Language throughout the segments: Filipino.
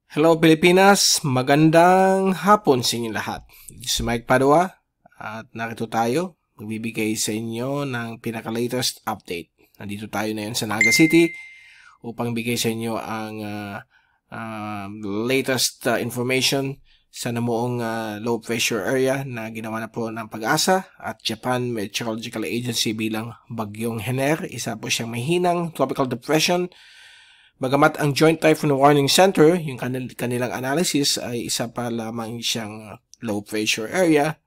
Hello Pilipinas, magandang hapon sa inyo lahat. This is Mike Padua at narito tayo. Magbibigay sa inyo ng pinaka-latest update. Nandito tayo na yun sa Naga City upang bigay sa inyo ang latest information sa namuong low pressure area na ginawa na po ng Pag-asa at Japan Meteorological Agency bilang Bagyong Hener. Isa po siyang mahinang tropical depression. Bagamat ang Joint Typhoon Warning Center, yung kanilang analysis ay isa pa lamang siyang low pressure area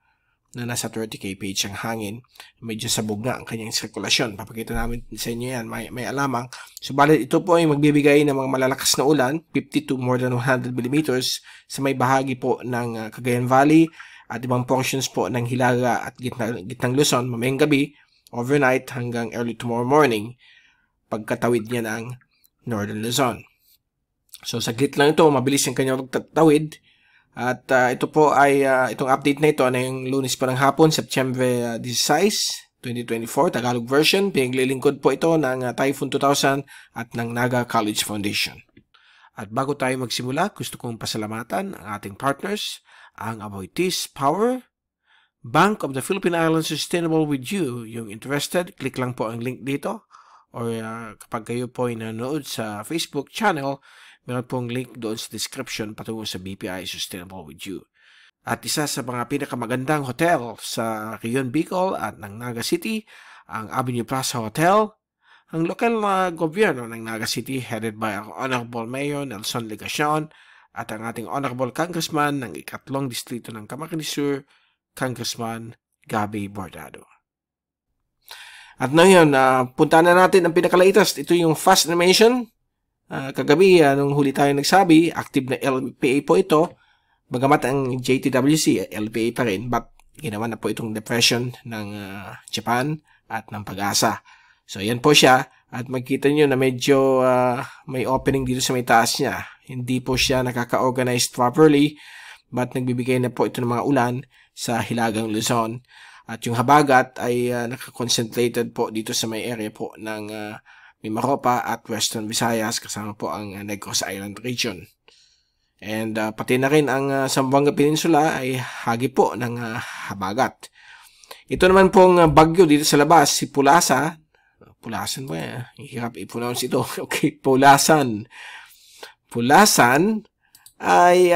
na nasa 30 kph ang hangin. Medyo sabog na ang kanyang sirkulasyon. Papakita namin sa inyo yan, may alamang. Subalit ito po ay magbibigay ng mga malalakas na ulan, 50 to more than 100 millimeters sa may bahagi po ng Cagayan Valley at ibang portions po ng Hilaga at gitnang Luzon mamayang gabi, overnight hanggang early tomorrow morning, pagkatawid niya ng Northern Luzon. So saglit lang ito, mabilis yung kanyang pagtatawid. At ito po ay itong update na ito na yung Lunes pa ng hapon, September 16, 2024, Tagalog version. Pinaglilingkod po ito ng Typhoon 2000 at ng Naga College Foundation. At bago tayo magsimula, gusto kong pasalamatan ang ating partners, ang Aboitiz Power, Bank of the Philippine Islands Sustainable with You. Yung interested, click lang po ang link dito. Or kapag kayo po ay nanonood sa Facebook channel, meron pong link doon sa description patungo sa BPI Sustainable with You. At isa sa mga pinakamagandang hotel sa Rion Bicol at ng Naga City, ang Avenue Plaza Hotel. Ang lokal na gobyerno ng Naga City headed by ang Honorable Mayor Nelson Legacion at ang ating Honorable Congressman ng ikatlong distrito ng Camarines Sur, Congressman Gabby Bordado. At ngayon, punta na natin ang pinaka-latest. Ito yung fast animation. Kagabi, nung huli tayo nagsabi, active na LPA po ito. Bagamat ang JTWC, LPA pa rin, but ginawa na po itong depression ng Japan at ng Pag-asa. So, yan po siya. At magkita nyo na medyo may opening dito sa may taas niya. Hindi po siya nakaka-organize properly, but nagbibigay na po ito ng mga ulan sa Hilagang Luzon. At yung habagat ay nakakoncentrated po dito sa may area po ng Mimaropa at Western Visayas kasama po ang Negros Island region. And pati na rin ang Zamboanga Peninsula ay hagi po ng habagat. Ito naman pong bagyo dito sa labas, si Pulasa. Pulasan po yan. Hirap i-pronounce ito. Okay, Pulasan. Pulasan ay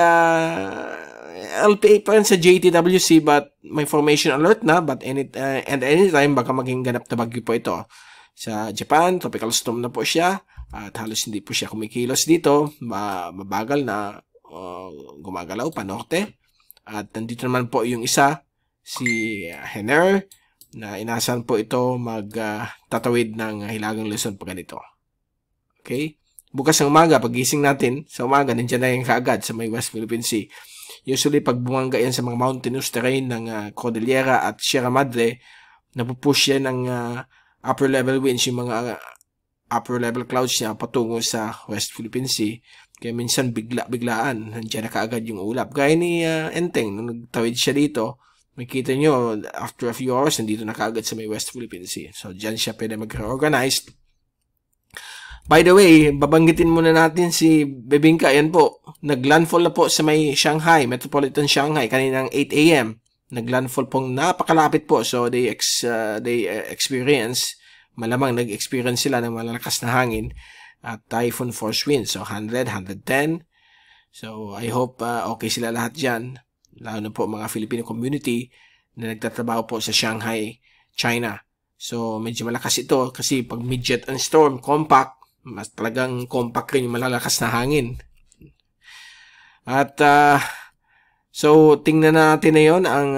LPA pa rin sa JTWC but may formation alert na but anytime baka maging ganap na bagyo po ito. Sa Japan, tropical storm na po siya at halos hindi po siya kumikilos dito. Mabagal na gumagalaw pa norte. At nandito naman po yung isa, si Hener, na inasahan po ito magtatawid ng Hilagang Luzon pa ganito. Okay? Bukas ng umaga, pagising natin, sa umaga, nandiyan na yung kaagad sa may West Philippine Sea. Usually, pag bumangga yan sa mga mountainous terrain ng Cordillera at Sierra Madre, napupush yan ng upper level winds, yung mga upper level clouds niya patungo sa West Philippine Sea. Kaya minsan biglaan, nandiyan na kaagad yung ulap. Gaya ni Enteng, nung nagtawid siya dito, makikita nyo, after a few hours, nandito na kaagad sa may West Philippine Sea. So, dyan siya pwede mag-reorganize. By the way, babanggitin muna natin si Bebingka. Yan po. Naglandfall na po sa may Shanghai, Metropolitan Shanghai, kaninang 8 a.m. Naglandfall pong napakalapit po. So, they experience, malamang nag-experience sila ng malalakas na hangin at typhoon force winds. So, 100, 110. So, I hope okay sila lahat dyan. Lalo na po mga Filipino community na nagtatrabaho po sa Shanghai, China. So, medyo malakas ito kasi pag midget and storm, compact, mas talagang compact rin yung malalakas na hangin. At so tingnan natin na yon ang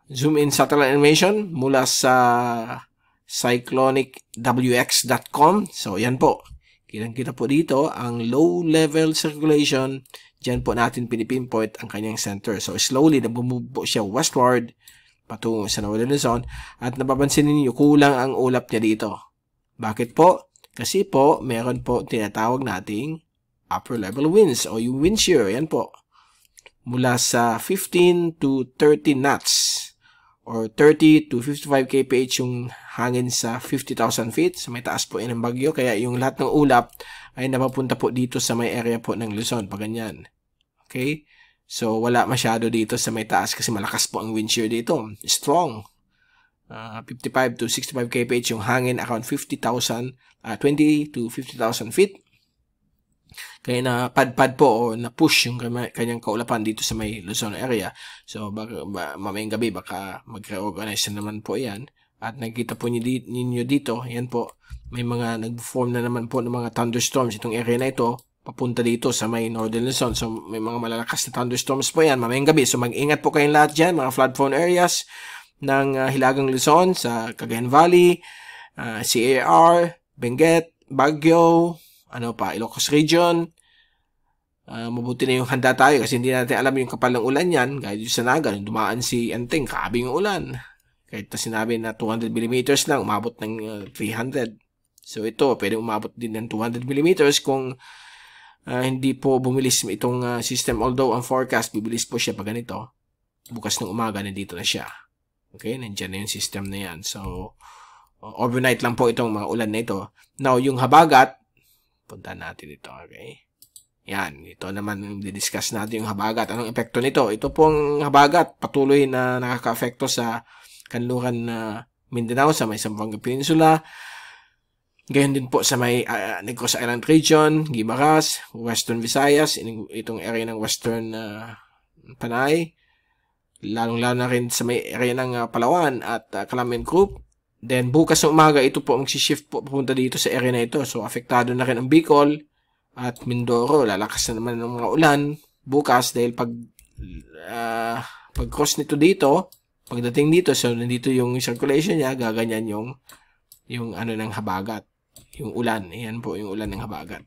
zoom in satellite animation mula sa cyclonicwx.com. So yan po, kitang-kita po dito ang low level circulation. Diyan po natin pinipinpoint ang kanyang center. So slowly nabumove po siya westward patungo sa Northern Luzon at napapansin niyo kulang ang ulap niya dito. Bakit po? Kasi po, meron po tinatawag nating upper level winds o yung wind shear. Yan po. Mula sa 15 to 30 knots or 30 to 55 kph yung hangin sa 50,000 feet. So may taas po yan ng bagyo. Kaya yung lahat ng ulap ay napapunta po dito sa may area po ng Luzon. Pag ganyan. Okay? So, wala masyado dito sa may taas kasi malakas po ang wind shear dito. Strong. 55 to 65 kph yung hangin, around 20 to 50,000 feet. Kaya na padpad po o na-push yung kanyang kaulapan dito sa may Luzon area. So, mamayang gabi baka mag-reorganize na naman po yan. At nakikita po ninyo dito, yan po, may mga nag-form na naman po ng mga thunderstorms. Itong area na ito, papunta dito sa may Northern Luzon. So, may mga malalakas na thunderstorms po yan mamayang gabi. So, mag-ingat po kayong lahat dyan, mga flood-prone areas ng Hilagang Luzon, sa Cagayan Valley, CAR, Benguet, Baguio, Ilocos Region. Mabuti na yung handa tayo kasi hindi natin alam yung kapal ng ulan yan. Gaya dito sa Naga, dumaan si Enteng, kabi yung ulan. Kahit na sinabi na 200 mm lang, umabot ng 300. So ito, pwede umabot din ng 200 mm kung hindi po bumilis itong system. Although ang forecast, bibilis po siya pag ganito. Bukas ng umaga, nandito na siya. Okay, nandiyan na yung system na yan. So, overnight lang po itong mga ulan na ito. Now, yung habagat, punta natin ito, okay? Yan, ito naman didiscuss natin yung habagat. Anong epekto nito? Ito pong habagat patuloy na nakaka-apekto sa kanluran Mindanao, sa may Zamboanga Peninsula. Gayon din po sa may Negros Island Region, Guimaras, Western Visayas, itong area ng Western Panay. Lalong-lalo na rin sa may area ng Palawan at Calaman Group. Then bukas ng umaga, ito po mag-shift po pupunta dito sa area na ito. So apektado na rin ang Bicol at Mindoro. Lalakas na naman ng mga ulan bukas dahil pag-cross nito dito, pagdating dito, so nandito yung circulation niya, gaganyan yung ng habagat, yung ulan. Ayan po yung ulan ng habagat.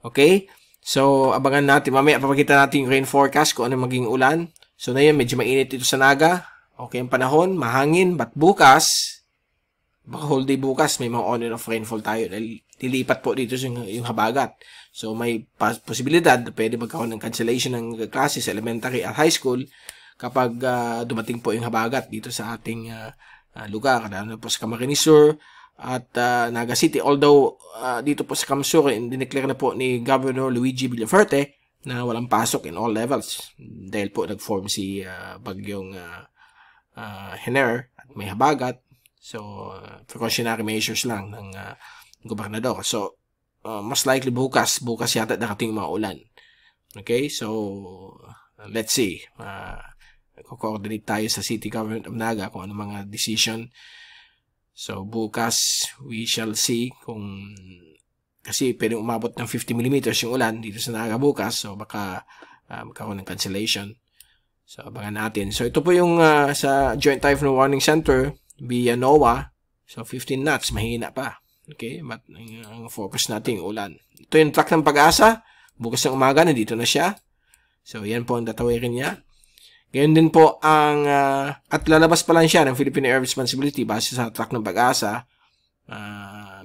Okay? So, abangan natin. Mamaya papakita natin yung rain forecast kung ano maging ulan. So, na yun, medyo mainit dito sa Naga. Okay ang panahon, mahangin, but bukas, baka whole day bukas, may mga on and off rainfall tayo. Dahil lilipat po dito yung habagat. So, may posibilidad na pwede magkaroon ng cancellation ng classes sa elementary at high school kapag dumating po yung habagat dito sa ating lugar. Lalo po sa Camarines Sur at Naga City. Although, dito po sa Camsur, dineclare na po ni Governor Luigi Villaferte na walang pasok in all levels. Dahil po nag-form si bagyong Hener at may habagat. So, precautionary measures lang ng gobernador. So, mas likely bukas yata darating mga ulan. Okay? So, let's see. Ko-coordinate tayo sa City Government of Naga kung ano mga decision. So, bukas, we shall see kung kasi pwedeng umabot ng 50 mm yung ulan dito sa Naga bukas. So, baka magkaroon ng cancellation. So, abangan natin. So, ito po yung sa Joint Typhoon Warning Center via NOAA. So, 15 knots. Mahina pa. Okay? But, ang focus natin yung ulan. Ito yung track ng Pag-asa. Bukas ng umaga, nandito na siya. So, yan po ang tatawirin niya. Ganyan din po ang, at lalabas pa lang siya ng Philippine Air Responsibility base sa track ng Pag-asa.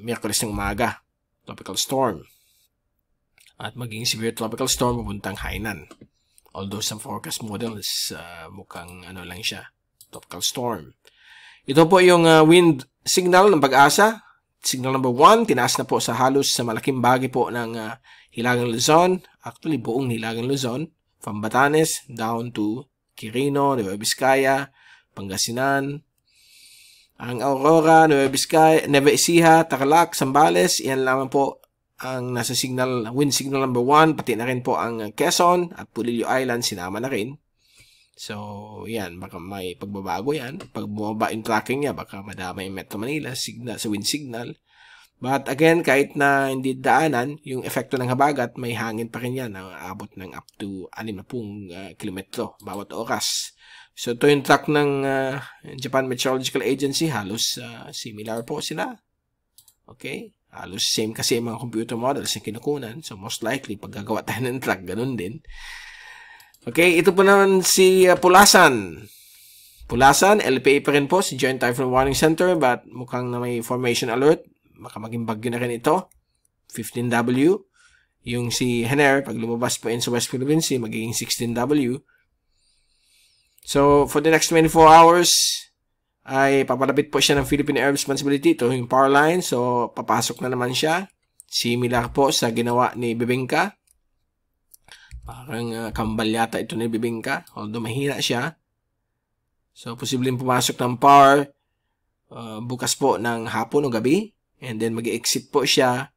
Miyerkules ng umaga. Tropical storm. At maging severe tropical storm papuntang Hainan. Although some forecast models mukhang lang siya, tropical storm. Ito po yung wind signal ng Pag-asa. Signal number 1, tinaas na po sa halos sa malaking bahagi po ng Hilagang Luzon. Actually, buong Hilagang Luzon. From Batanes down to Quirino, Nueva Vizcaya, Pangasinan. Ang Aurora, Nueva Ecija, Tarlac, Zambales. Yan lamang po ang nasa wind signal number 1, pati na rin po ang Quezon at Pulilio Island, sinama na rin. So, yan, baka may pagbabago yan. Pag bumaba yung tracking niya, baka madama yung Metro Manila sa wind signal. But again, kahit na hindi daanan, yung epekto ng habagat, may hangin pa rin yan, abot ng up to 60 kilometro bawat oras. So, ito yung track ng Japan Meteorological Agency, halos similar po sila. Okay? Halos same kasi yung mga computer models na kinukunan. So, most likely, pag gagawa tayo ng track, ganun din. Okay, ito po naman si Pulasan. Pulasan, LPA pa rin po, si Joint Typhoon Warning Center, but mukhang na may formation alert. Baka maging bagyo na rin ito. 15W. Yung si Hener, pag lumabas po sa West Philippine Sea, magiging 16W. So, for the next 24 hours, ay papalapit po siya ng Philippine Air Responsibility. Ito yung power line. So, papasok na naman siya. Similar po sa ginawa ni Bebengka. Parang kambal yata ito ni Bibingka, although mahina siya. So, posibleng pumasok ng PAR bukas po ng hapon o gabi. And then, mag-exit po siya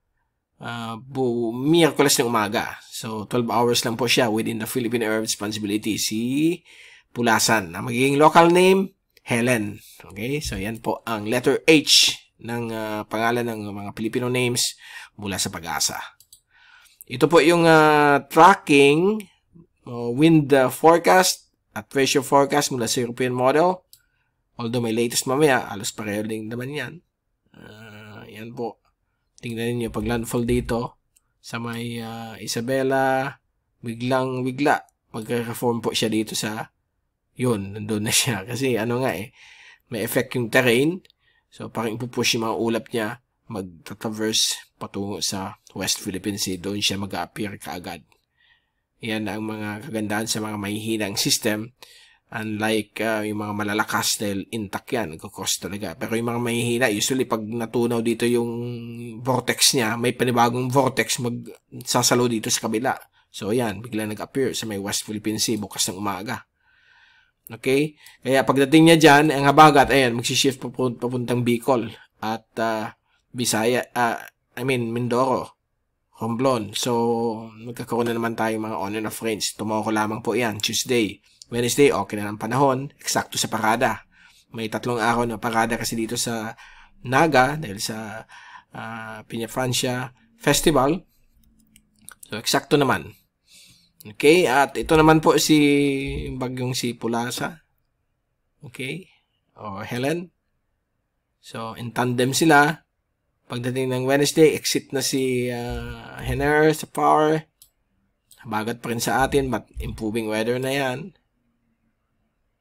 Miyerkules ng umaga. So, 12 hours lang po siya within the Philippine Area of Responsibility. Si Pulasan. Ang magiging local name, Helen. Okay? So, yan po ang letter H ng pangalan ng mga Filipino names mula sa Pag-asa. Ito po yung tracking wind forecast at pressure forecast mula sa European model. Although may latest mamaya, alos pareho din naman yan. Yan po. Tingnan niyo pag landfall dito sa may Isabela, bigla magre-reform po siya dito sa yun, nandun na siya. Kasi may effect yung terrain. So, parang ipupush yung mga ulap niya, mag-traverse patungo sa West Philippine Sea. Doon siya mag-appear kaagad. Yan ang mga kagandahan sa mga mahihinang system. Unlike yung mga malalakas dahil intact yan, nagkakos talaga. Pero yung mga mahihina, usually pag natunaw dito yung vortex niya, may panibagong vortex magsasalo dito sa kabila. So, yan, bigla nag-appear sa may West Philippine Sea bukas ng umaga. Okay? Kaya pagdating niya dyan, ang habagat, ayan, magsishift papuntang Bicol at Bisaya, Mindoro, Romblon. So, magkakaroon na naman tayo mga on and off rains. Tomorrow lamang po yan, Tuesday. Wednesday, okay na ng panahon. Eksakto sa parada. May 3 araw na parada kasi dito sa Naga dahil sa Piña Francia Festival. So, eksakto naman. Okay, at ito naman po bagyong si Pulasa. Okay, o Helen. So, in tandem sila. Pagdating ng Wednesday, exit na si Hener sa PAR. Habagat pa rin sa atin, but improving weather na yan.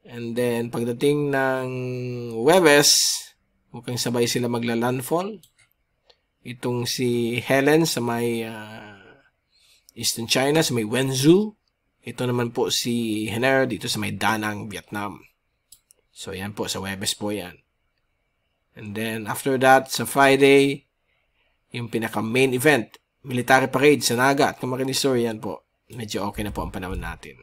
And then, pagdating ng Huwebes, mukhang sabay sila magla-landfall. Itong si Helen sa may Eastern China, sa may Wenzhou. Ito naman po si Hener dito sa may Da Nang, Vietnam. So, yan po, sa Huwebes po yan. And then, after that, sa Friday, yung pinaka-main event, military parade sa Naga at Camarines Sur, yan po. Medyo okay na po ang panahon natin.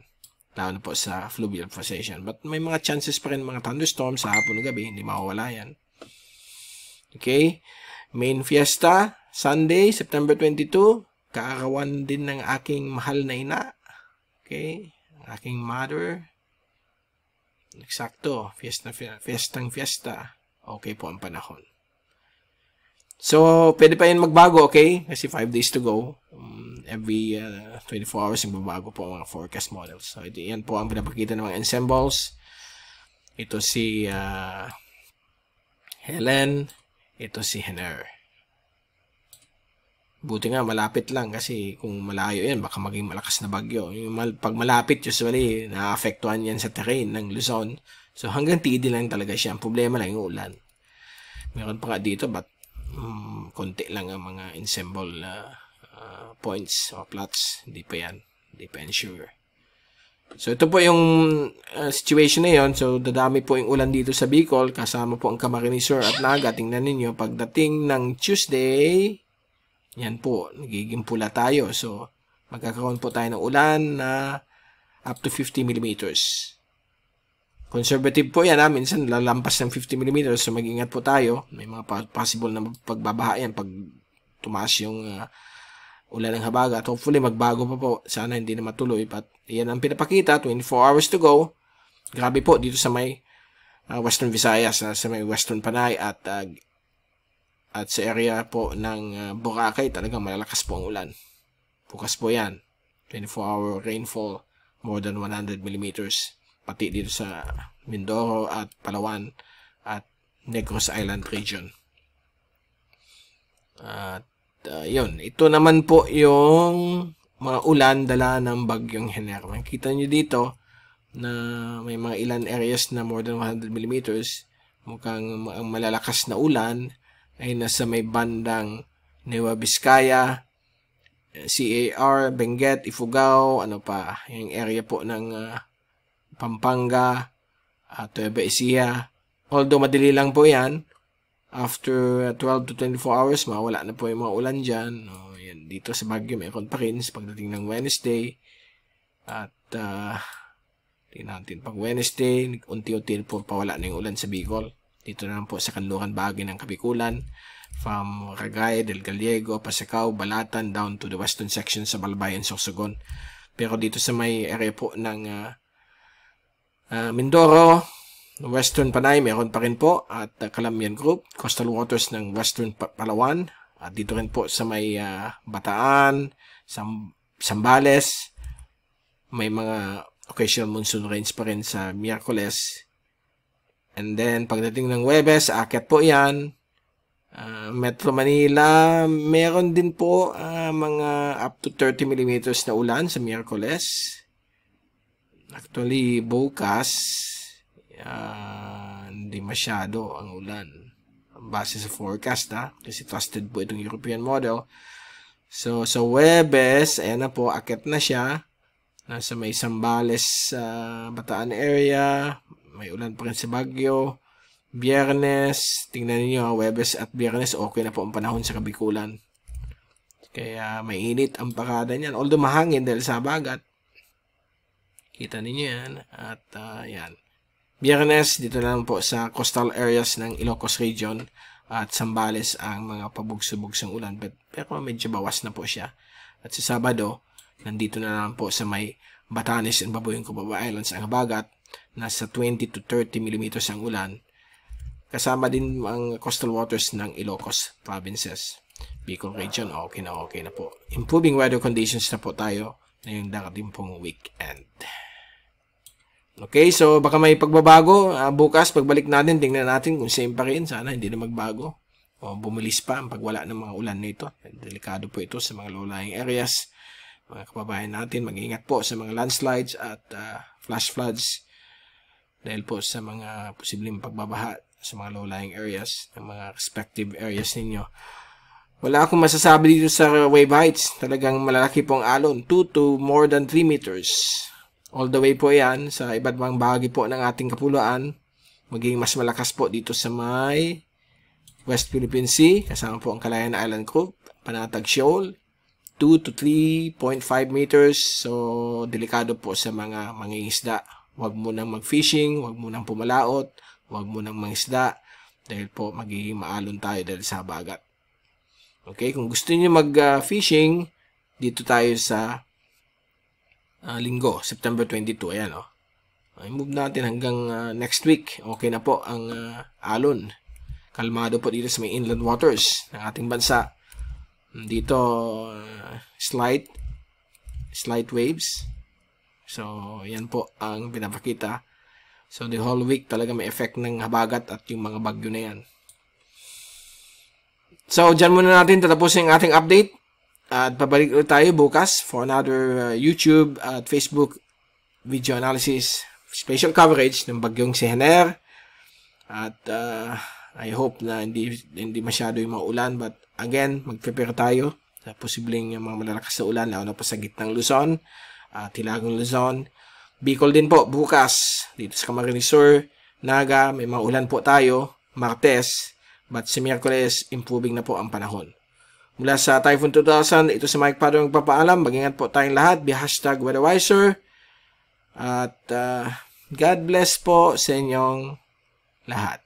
Lalo na po sa fluvial precipitation. But may mga chances pa rin mga thunderstorms sa hapon o gabi. Hindi mawawala yan. Okay. Main fiesta, Sunday, September 22. Kaarawan din ng aking mahal na ina. Okay. Aking mother. Eksakto. Fiesta. Okay po ang panahon. So, pwede pa yun magbago, okay? Kasi 5 days to go. Every 24 hours, magbabago po ang mga forecast models. So, yan po ang pinapakita ng mga ensembles. Ito si Helen. Ito si Hener. Buti nga, malapit lang kasi kung malayo yan, baka maging malakas na bagyo. Pag malapit, usually, naapektuhan yan sa terrain ng Luzon. So, hanggang TD lang talaga siya. Ang problema lang yung ulan. Meron pa nga dito, but konti lang ang mga ensemble points o plots. Hindi pa yan sure. So, ito po yung situation na yun. So, dadami po yung ulan dito sa Bicol. Kasama po ang Camarines Sur at Naga. Tingnan ninyo, pagdating ng Tuesday, yan po, nagiging pula tayo. So, magkakaroon po tayo ng ulan na up to 50 millimeters. Conservative po yan, minsan lalampas ng 50 mm, so mag-ingat po tayo. May mga possible na pagbabaha yan pag tumaas yung ulan ng habagat. Hopefully magbago pa po, sana hindi na matuloy. But yan ang pinapakita, 24 hours to go. Grabe po dito sa may Western Visayas, sa may Western Panay at sa area po ng Boracay, talagang malalakas po ang ulan. Bukas po yan, 24-hour rainfall, more than 100 millimeters. Pati dito sa Mindoro at Palawan at Negros Island region. At yun, ito naman po yung mga ulan dala ng bagyong Hener. Makikita nyo dito na may mga ilan areas na more than 100 millimeters. Mukhang ang malalakas na ulan ay nasa may bandang Nueva Vizcaya, CAR, Benguet, Ifugao, yung area po ng Pampanga, Nueva Ecija. Although madali lang po yan, after 12 to 24 hours, mawala na po yung mga ulan dyan. Yan, dito sa Baguio, mayroon pa rin pagdating ng Wednesday. At tingnan natin pag Wednesday, unti-unti po pawala na yung ulan sa Bicol. Dito na lang po sa kanluran bahagi ng Kabikulan, from Ragay, Del Gallego, Pasacao, Balatan, down to the western section sa Balbayan, Sorsogon. Pero dito sa may area po ng Mindoro, Western Panay, meron pa rin po. At Calamian Group, coastal waters ng Western Palawan. At dito rin po sa may Bataan, Zambales, may mga occasional monsoon rains pa rin sa Miyerkules. And then, pagdating ng Huwebes, aakyat po yan. Metro Manila, meron din po mga up to 30 millimeters na ulan sa Miyerkules. Actually, bukas, hindi masyado ang ulan. Base sa forecast, kasi trusted po itong European model. So, sa Huwebes, ayan na po, aakyat na siya. Nasa may Zambales, Bataan area, may ulan pa rin sa Baguio. Biyernes, tingnan niyo, Huwebes at Biyernes, okay na po ang panahon sa Kabikulan. Kaya mainit ang pakada niyan. Although mahangin dahil sa bagat. Kita niyo yan. At yan. Biyernes, dito na lang po sa coastal areas ng Ilocos Region at Zambales ang mga pabugso-bugsong ulan. Pero medyo bawas na po siya. At sa Sabado, nandito na lang po sa may Batanes and Babuyan Cubaba Islands ang habagat. Nasa 20 to 30 millimeters ang ulan. Kasama din ang coastal waters ng Ilocos provinces. Bicol region, okay na po. Improving weather conditions na po tayo ngayong darating pong weekend. Okay, so baka may pagbabago. Bukas, pagbalik natin, tingnan natin kung same pa rin. Sana hindi na magbago. O bumilis pa ang pagwala ng mga ulan nito. Delikado po ito sa mga low-lying areas. Mga kababayan natin, mag-ingat po sa mga landslides at flash floods. Dahil po sa mga posibleng pagbabaha sa mga low-lying areas, ng mga respective areas ninyo. Wala akong masasabi dito sa wave heights. Talagang malalaki pong alon. 2 to more than 3 meters. All the way po yan sa iba't ibang bahagi po ng ating kapuluan. Maging mas malakas po dito sa may West Philippine Sea. Kasama po ang Calayan Island Group. Panatag Shoal. 2 to 3.5 meters. So, delikado po sa mga mangingisda. Huwag mo nang mag-fishing. Huwag mo nang pumalaot. Huwag mo nang mangisda. Dahil po magiging maalon tayo dahil sa bagat. Okay, kung gusto niyo mag-fishing, dito tayo sa Linggo, September 22. Ayan, i-move natin hanggang next week. Okay na po ang alon. Kalmado po dito sa may inland waters ng ating bansa. Dito, slight waves. So, yan po ang pinapakita. So, the whole week talaga may effect ng habagat at yung mga bagyo na yan. So, dyan muna natin tatapusin ang ating update. At pabalik ulit tayo bukas for another YouTube at Facebook video analysis, special coverage ng bagyong si Hener. At I hope na hindi masyado yung mga ulan. But again, mag-prepare tayo sa posibleng mga malalakas na ulan, lalo na po sa gitnang Luzon at Hilagang Luzon. Bicol din po bukas dito sa Camarines Sur, Naga, may mga ulan po tayo Martes. But sa Miyerkules, improving na po ang panahon. Mula sa Typhoon 2000, ito si Mike Padre magpapaalam. Mag-ingat po tayong lahat. Be #weatherwiser. At God bless po sa inyong lahat.